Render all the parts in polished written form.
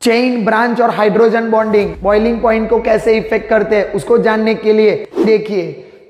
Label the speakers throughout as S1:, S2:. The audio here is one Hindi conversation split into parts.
S1: चेन, ब्रांच और हाइड्रोजन बॉन्डिंग बॉइलिंग पॉइंट को कैसे इफेक्ट करते हैं उसको जानने के लिए देखिए,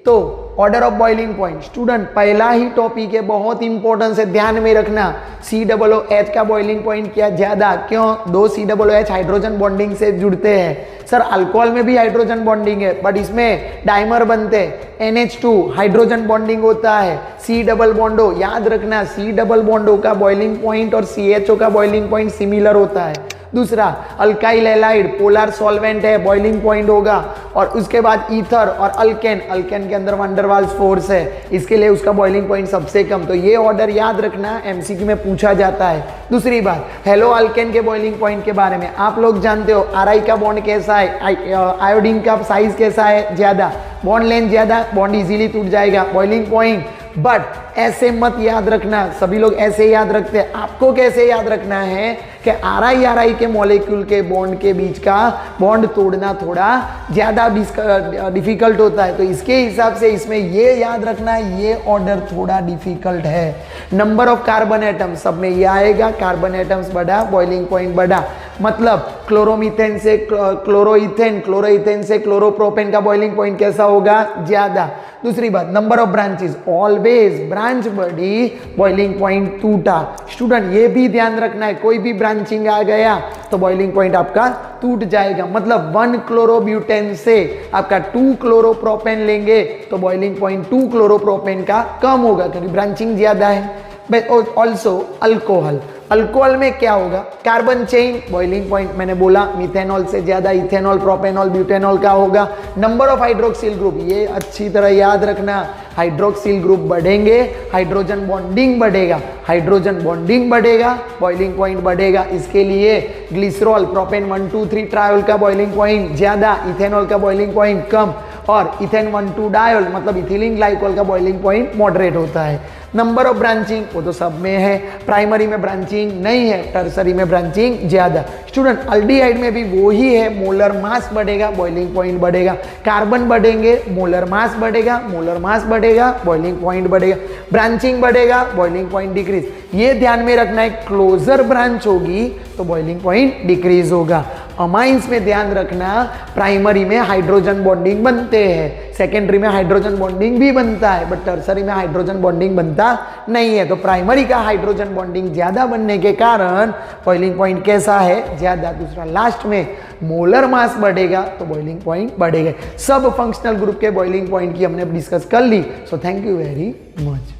S1: तो order of boiling point student पहला ही टॉपिक है, बहुत इंपॉर्टेंट है, ध्यान में रखना। COOH का बॉइलिंग पॉइंट क्या ज्यादा, क्यों? दो COOH हाइड्रोजन बॉन्डिंग से जुड़ते हैं। सर अल्कोहल में भी हाइड्रोजन बॉन्डिंग है, बट इसमें डाइमर बनते हैं, NH2 हाइड्रोजन बॉन्डिंग होता है, C डबल बॉन्डो, याद रखना C डबल बॉन्डो का बॉइलिंग पॉइंट और CHO का बॉइलिंग पॉइंट सिमिलर होता है। दूसरा अल्काइल हैलाइड पोलर सॉल्वेंट है, बॉइलिंग पॉइंट होगा। और उसके बाद ईथर और अल्केन, अल्केन के अंदर वंडर वाल्स फोर्स है, इसके लिए उसका बॉइलिंग पॉइंट सबसे कम। तो ये ऑर्डर याद रखना, MCQ में पूछा जाता है। दूसरी बात, हेलो अल्केन के बॉइलिंग पॉइंट के बारे में आप लोग जानते हो, RI का बॉन्ड कैसा है, आयोडीन का साइज कैसा है, ज्यादा बॉन्ड लेंथ ज्यादा, बॉन्ड इजीली टूट जाएगा, बॉइलिंग पॉइंट। बट ऐसे मत याद रखना, सभी लोग ऐसे याद रखते हैं, आपको कैसे याद रखना है कि RI के मॉलिक्यूल के बॉन्ड के बीच का बॉन्ड तोड़ना थोड़ा ज्यादा डिफिकल्ट होता है। तो इसके हिसाब से इसमें ये याद रखना, ये ऑर्डर थोड़ा डिफिकल्ट है। नंबर ऑफ कार्बन एटम सब में ये आएगा, कार्बन एटम्स बढ़ा, बॉइलिंग पॉइंट बढ़ा, मतलब क्लोरोमीथेन से क्लोरोइथेन, क्लोरोइथेन से क्लोरोप्रोपेन का बॉइलिंग पॉइंट कैसा होगा, ज्यादा। दूसरी बात, number of branches, always branch बढ़ी, बॉइलिंग पॉइंट टूटा। स्टूडेंट ये भी ध्यान रखना है, कोई भी ब्रांचिंग आ गया तो बॉइलिंग पॉइंट आपका टूट जाएगा। मतलब 1 क्लोरोब्यूटेन से आपका 2 क्लोरोप्रोपेन लेंगे तो बॉइलिंग पॉइंट 2 क्लोरोप्रोपेन का कम होगा, क्योंकि ब्रांचिंग ज्यादा है। ऑल्सो अल्कोहल, अल्कोहल में क्या होगा, कार्बन चेन, बॉइलिंग पॉइंट मैंने बोला मिथेनॉल से ज्यादा, इथेनॉल, प्रोपेनॉल, ब्यूटेनॉल का होगा। नंबर ऑफ हाइड्रोक्सिल ग्रुप, ये अच्छी तरह याद रखना, हाइड्रोक्सिल ग्रुप बढ़ेंगे, हाइड्रोजन बॉन्डिंग बढ़ेगा, हाइड्रोजन बॉन्डिंग बढ़ेगा, बॉइलिंग पॉइंट बढ़ेगा। इसके लिए ग्लिसरॉल, प्रोपेन 1 2 3 ट्रायोल का बॉइलिंग पॉइंट ज्यादा, इथेनॉल का बॉइलिंग पॉइंट कम, और इथेन 1 2 डायोल मतलब इथिलीन ग्लाइकोल का बॉइलिंग पॉइंट मॉडरेट होता है। नंबर ऑफ ब्रांचिंग वो तो सब में है, प्राइमरी में ब्रांचिंग नहीं है, टर्सरी में ब्रांचिंग ज्यादा। स्टूडेंट अल्डिहाइड में भी वो ही है, मोलर मास बढ़ेगा, बॉइलिंग पॉइंट बढ़ेगा, कार्बन बढ़ेंगे, मोलर मास बढ़ेगा, मोलर मास बढ़ेगा, बॉइलिंग पॉइंट बढ़ेगा, ब्रांचिंग बढ़ेगा, बॉइलिंग पॉइंट डिक्रीज। ये ध्यान में रखना है, क्लोजर ब्रांच होगी तो बॉइलिंग पॉइंट डिक्रीज होगा। अमाइंस में ध्यान रखना, प्राइमरी में हाइड्रोजन बॉन्डिंग बनते हैं, सेकेंडरी में हाइड्रोजन बॉन्डिंग भी बनता है, बट टर्सरी में हाइड्रोजन बॉन्डिंग बनता नहीं है। तो प्राइमरी का हाइड्रोजन बॉन्डिंग ज्यादा बनने के कारण बॉइलिंग पॉइंट कैसा है, ज्यादा। दूसरा लास्ट में मोलर मास बढ़ेगा तो बॉइलिंग पॉइंट बढ़ेगा। सब फंक्शनल ग्रुप के बॉइलिंग पॉइंट की हमने डिस्कस कर ली। So thank you very much.